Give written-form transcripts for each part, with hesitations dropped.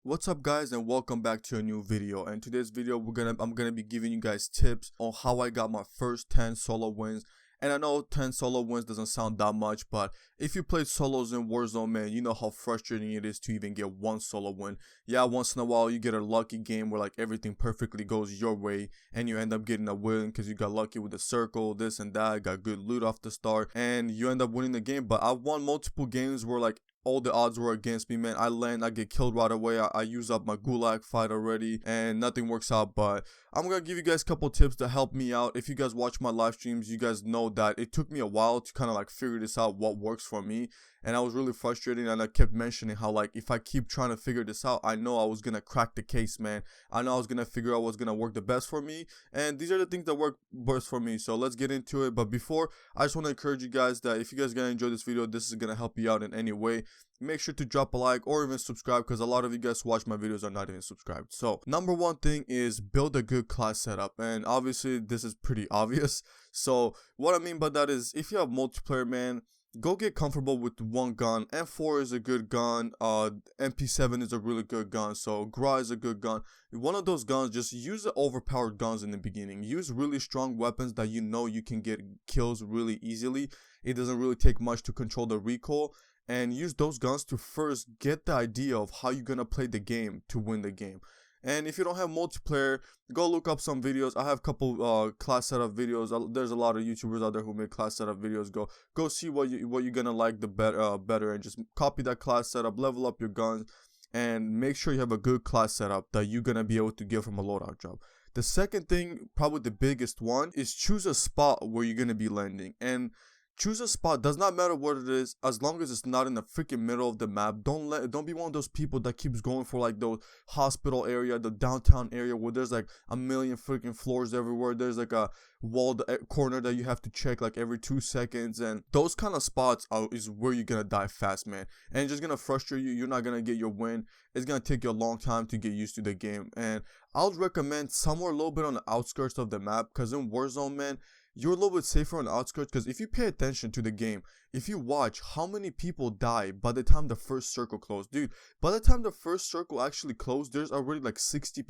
What's up guys, and welcome back to a new video. And today's video I'm gonna be giving you guys tips on how I got my first 10 solo wins. And I know 10 solo wins doesn't sound that much, but if you played solos in Warzone, man, you know how frustrating it is to even get one solo win. Yeah, once in a while you get a lucky game where like everything perfectly goes your way and you end up getting a win because you got lucky with the circle, this and that, got good loot off the start, and you end up winning the game. But I've won multiple games where like all the odds were against me, man. I get killed right away. I use up my gulag fight already and nothing works out. But I'm gonna give you guys a couple tips to help me out. If you guys watch my live streams, you guys know that it took me a while to kind of like figure this out, what works for me. And I was really frustrated, and I kept mentioning how like if I keep trying to figure this out, I know I was gonna crack the case, man. I know I was gonna figure out what's gonna work the best for me, and these are the things that work best for me. So let's get into it. But before, I just want to encourage you guys that if you guys gonna enjoy this video, this is gonna help you out in any way, make sure to drop a like or even subscribe, because a lot of you guys who watch my videos are not even subscribed. So number one thing is build a good class setup, and obviously this is pretty obvious. So what I mean by that is, if you have multiplayer, man, go get comfortable with one gun. M4 is a good gun, MP7 is a really good gun, so GRA is a good gun. One of those guns, just use the overpowered guns in the beginning. Use really strong weapons that you know you can get kills really easily. It doesn't really take much to control the recoil, and use those guns to first get the idea of how you're gonna play the game to win the game. And if you don't have multiplayer, go look up some videos. I have a couple class setup videos. There's a lot of YouTubers out there who make class setup videos. Go see what you're gonna like the better, and just copy that class setup, level up your guns, and make sure you have a good class setup that you're gonna be able to get from a loadout job. The second thing, probably the biggest one, is choose a spot where you're gonna be landing. And choose a spot, does not matter what it is, as long as it's not in the freaking middle of the map. Don't be one of those people that keeps going for like those hospital area, the downtown area where there's like a million freaking floors everywhere. There's like a walled corner that you have to check like every 2 seconds, and those kind of spots is where you're gonna die fast, man. And it's just gonna frustrate you. You're not gonna get your win. It's gonna take you a long time to get used to the game. And I would recommend somewhere a little bit on the outskirts of the map, because in Warzone, man, you're a little bit safer on the outskirts. Because if you pay attention to the game, if you watch how many people die by the time the first circle closed, dude, by the time the first circle actually closed, there's already like 60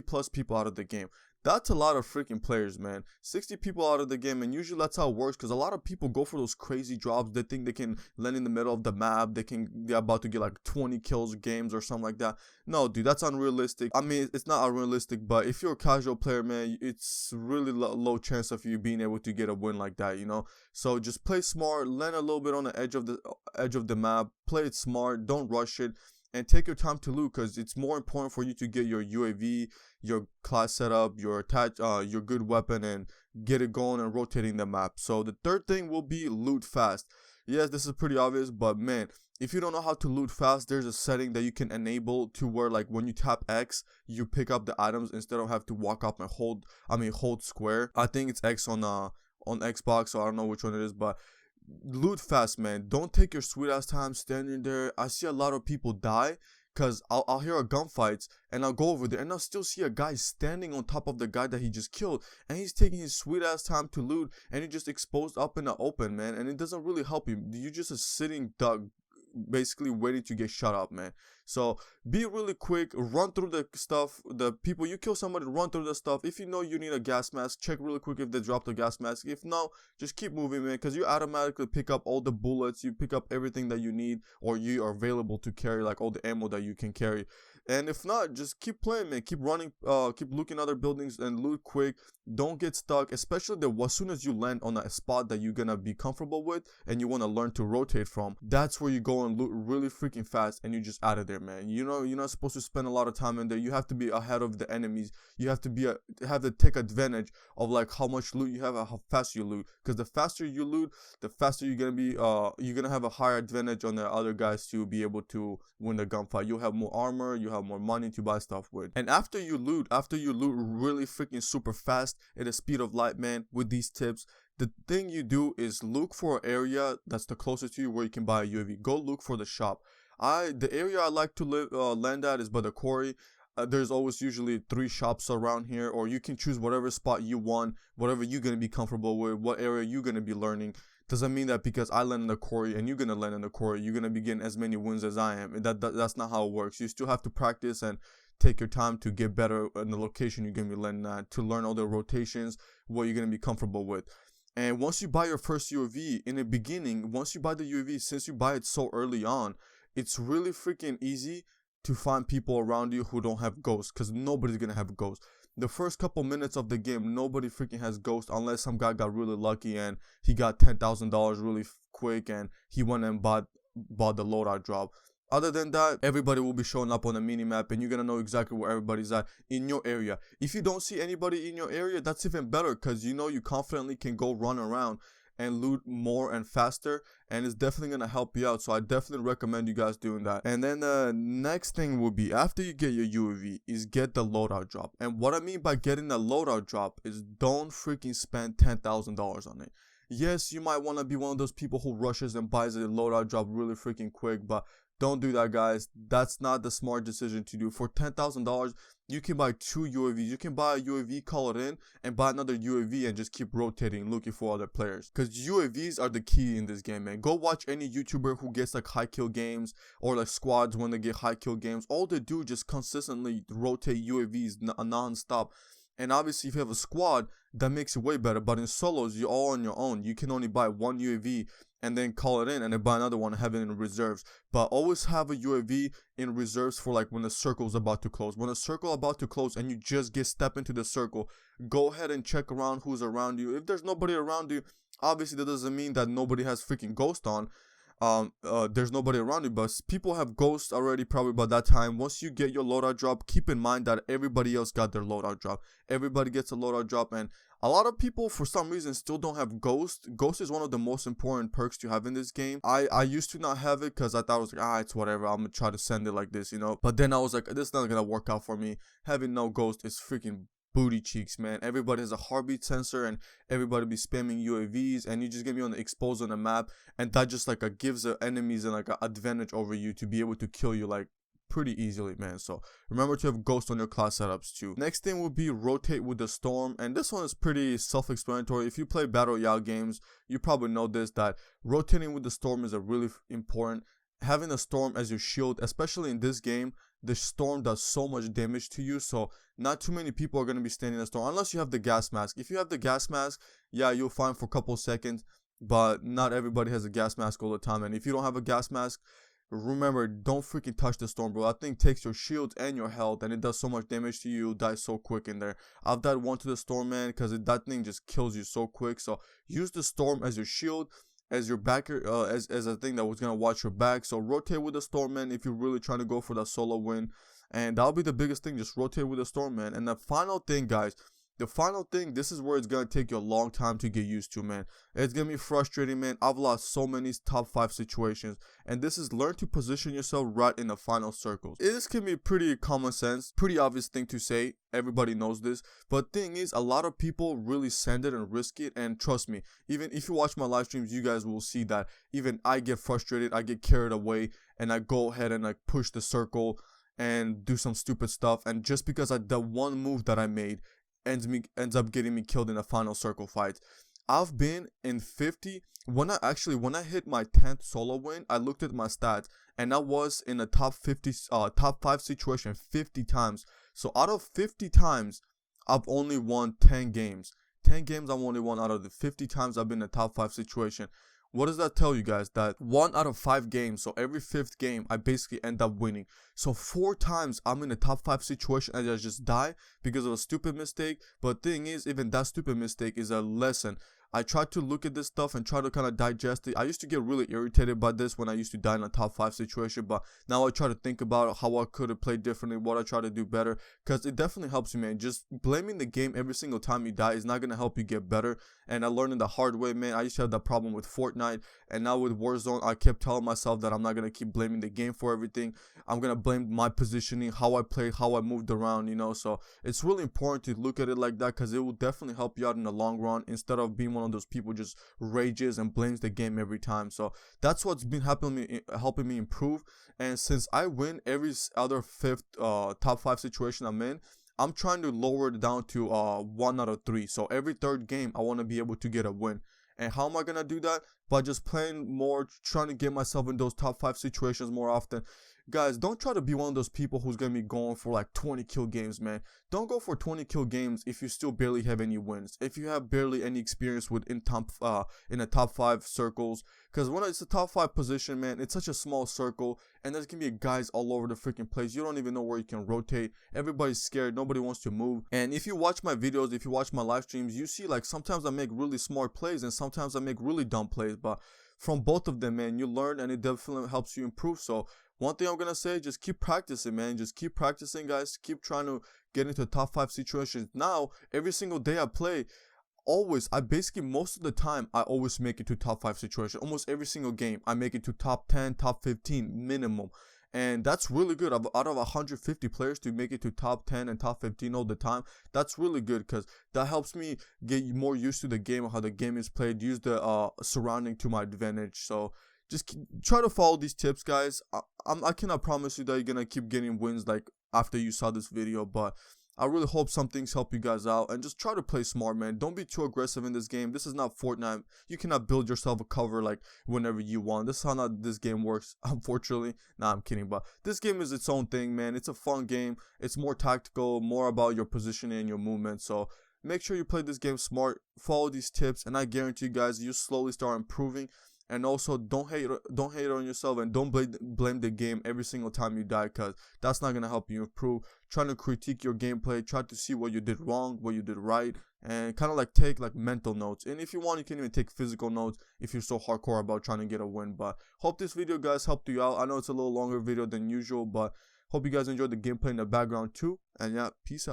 plus people out of the game. That's a lot of freaking players, man. 60 people out of the game, and usually that's how it works, because a lot of people go for those crazy drops. They think they can land in the middle of the map. They're about to get like 20 kills games or something like that. No, dude, that's unrealistic. I mean, it's not unrealistic, but if you're a casual player, man, it's really low chance of you being able to get a win like that, you know? So just play smart, land a little bit on the edge of the map, play it smart, don't rush it. And take your time to loot, because it's more important for you to get your UAV, your class setup, your good weapon, and get it going and rotating the map. So the third thing will be loot fast. Yes, this is pretty obvious, but man, if you don't know how to loot fast, there's a setting that you can enable to where like when you tap X, you pick up the items instead of have to walk up and hold square. I think it's X on Xbox, so I don't know which one it is, but loot fast, man. Don't take your sweet ass time standing there. I see a lot of people die because I'll hear a gunfight and I'll go over there and I'll still see a guy standing on top of the guy that he just killed, and he's taking his sweet ass time to loot, and he just exposed up in the open, man, and it doesn't really help you. You're just a sitting duck, basically waiting to get shot up, man. So be really quick, run through the stuff. The people you kill somebody, run through the stuff. If you know you need a gas mask, check really quick if they dropped a gas mask. If no, just keep moving, man, because you automatically pick up all the bullets. You pick up everything that you need, or you are available to carry, like all the ammo that you can carry. And if not, just keep playing, man. Keep running, keep looking other buildings and loot quick. Don't get stuck, especially as soon as you land on a spot that you're gonna be comfortable with and you want to learn to rotate from. That's where you go and loot really freaking fast, and you just out of there, man. You know, you're not supposed to spend a lot of time in there. You have to be ahead of the enemies. You have to take advantage of like how much loot you have and how fast you loot, because the faster you loot, the faster you're gonna be. You're gonna have a higher advantage on the other guys to be able to win the gunfight. You'll have more armor, you have more money to buy stuff with. And after you loot really freaking super fast at the speed of light, man, with these tips, the thing you do is look for an area that's the closest to you where you can buy a UAV. Go look for the shop. The area I like to land at is by the quarry. There's always usually 3 shops around here, or you can choose whatever spot you want, whatever you're going to be comfortable with, what area you're going to be learning. doesn't mean that because I land in the quarry and you're gonna land in the quarry, you're gonna be getting as many wins as I am. And that's not how it works. You still have to practice and take your time to get better in the location you're gonna be landing at, to learn all the rotations, what you're gonna be comfortable with. And once you buy your first UAV, in the beginning, once you buy the UAV, since you buy it so early on, it's really freaking easy to find people around you who don't have ghosts, because nobody's gonna have ghosts. The first couple minutes of the game, nobody freaking has ghosts unless some guy got really lucky and he got $10,000 really quick and he went and bought the loadout drop. Other than that, everybody will be showing up on the minimap and you're gonna know exactly where everybody's at in your area. If you don't see anybody in your area, that's even better, because you know you confidently can go run around and loot more and faster, and it's definitely gonna help you out. So I definitely recommend you guys doing that. And then the next thing will be, after you get your UAV, is get the loadout drop. And what I mean by getting the loadout drop is don't freaking spend $10,000 on it. Yes, you might want to be one of those people who rushes and buys a loadout drop really freaking quick, but don't do that, guys. That's not the smart decision to do. For $10,000, you can buy 2 UAVs. You can buy a UAV, call it in, and buy another UAV and just keep rotating, looking for other players. Because UAVs are the key in this game, man. Go watch any YouTuber who gets like high kill games or like squads when they get high kill games. All they do is just consistently rotate UAVs non-stop. And obviously, if you have a squad, that makes it way better. But in solos, you're all on your own. You can only buy 1 UAV and then call it in and then buy another one and have it in reserves. But always have a UAV in reserves for like when the circle's about to close. When the circle about to close and you just step into the circle, go ahead and check around who's around you. If there's nobody around you, obviously that doesn't mean that nobody has freaking ghost on. There's nobody around you, but people have ghosts already probably by that time. Once you get your loadout drop, keep in mind that everybody else got their loadout drop. Everybody gets a loadout drop, and a lot of people for some reason still don't have ghost. Ghost is one of the most important perks to have in this game. I used to not have it because I thought it was like, it's whatever, I'm gonna try to send it like this, you know. But then I was like, this is not gonna work out for me. Having no ghost is freaking booty cheeks, man. Everybody has a heartbeat sensor and everybody be spamming UAVs, and you just get me on the exposed on the map, and that just like gives the enemies an advantage over you to be able to kill you like pretty easily, man. So remember to have ghost on your class setups too. Next thing would be rotate with the storm, and this one is pretty self-explanatory. If you play battle royale games, you probably know this, that rotating with the storm is a really important. Having a storm as your shield, especially in this game, the storm does so much damage to you, so not too many people are going to be standing in the storm unless you have the gas mask. If you have the gas mask, yeah, you'll find for a couple seconds, but not everybody has a gas mask all the time. And if you don't have a gas mask, remember, don't freaking touch the storm, bro. That thing takes your shields and your health, and it does so much damage to you. You'll die so quick in there. I've died one to the storm, man, because that thing just kills you so quick. So use the storm as your shield, as your backer, as a thing that was gonna watch your back. So rotate with the storm, man, if you're really trying to go for that solo win, and that'll be the biggest thing. Just rotate with the storm, man. And the final thing, guys, this is where it's gonna take you a long time to get used to, man. It's gonna be frustrating, man. I've lost so many top 5 situations, and this is learn to position yourself right in the final circles. This can be pretty common sense, pretty obvious thing to say. Everybody knows this, but thing is, a lot of people really send it and risk it. And trust me, even if you watch my live streams, you guys will see that even I get frustrated, I get carried away, and I go ahead and like push the circle and do some stupid stuff. And just because the one move that I made ends up getting me killed in the final circle fight. I've been in 50. When I hit my 10th solo win, I looked at my stats, and I was in a top 5 situation 50 times. So out of 50 times, I've only won 10 games. 10 games I've only won out of the 50 times I've been in a top 5 situation. What does that tell you guys? That 1 out of 5 games, so every 5th game, I basically end up winning. So 4 times I'm in a top 5 situation and I just die because of a stupid mistake. But thing is, even that stupid mistake is a lesson. I try to look at this stuff and try to kind of digest it. I used to get really irritated by this when I used to die in a top 5 situation, but now I try to think about how I could have played differently, what I try to do better, because it definitely helps you, man. Just blaming the game every single time you die is not going to help you get better, and I learned it the hard way, man. I used to have that problem with Fortnite, and now with Warzone, I kept telling myself that I'm not going to keep blaming the game for everything. I'm going to blame my positioning, how I played, how I moved around, you know. So it's really important to look at it like that, because it will definitely help you out in the long run, instead of being one of those people just rages and blames the game every time. So that's what's been helping me improve. And since I win every other top 5 situation I'm in, I'm trying to lower it down to 1 out of 3. So every 3rd game I want to be able to get a win. And how am I gonna do that? By just playing more, trying to get myself in those top 5 situations more often. Guys, don't try to be one of those people who's gonna be going for like 20 kill games, man. Don't go for 20 kill games if you still barely have any wins, if you have barely any experience with in the top 5 circles. Because when it's a top 5 position, man, it's such a small circle, and there's gonna be guys all over the freaking place. You don't even know where you can rotate. Everybody's scared, nobody wants to move. And if you watch my videos, if you watch my live streams, you see like sometimes I make really smart plays and sometimes I make really dumb plays, but from both of them, man, you learn, and it definitely helps you improve. So one thing I'm gonna say, just keep practicing, man. Just keep practicing, guys. Keep trying to get into top 5 situations. Now, every single day I play, I basically most of the time I always make it to top 5 situation. Almost every single game I make it to top 10, top 15 minimum. And that's really good. Out of 150 players to make it to top 10 and top 15 all the time, that's really good, because that helps me get more used to the game, how the game is played, use the surrounding to my advantage. So just try to follow these tips, guys. I cannot promise you that you're gonna keep getting wins like after you saw this video, but I really hope some things help you guys out, and just try to play smart, man. Don't be too aggressive in this game. This is not Fortnite. You cannot build yourself a cover like whenever you want. This is how not this game works, unfortunately. Nah, I'm kidding, but this game is its own thing, man. It's a fun game. It's more tactical, more about your positioning and your movement. So make sure you play this game smart, follow these tips, and I guarantee you guys, you slowly start improving. And also, don't hate on yourself, and don't blame the game every single time you die, because that's not gonna help you improve. Trying to critique your gameplay, try to see what you did wrong, what you did right, and kind of like take like mental notes. And if you want, you can even take physical notes if you're so hardcore about trying to get a win. But hope this video, guys, helped you out. I know it's a little longer video than usual, but hope you guys enjoyed the gameplay in the background too. And yeah, peace out.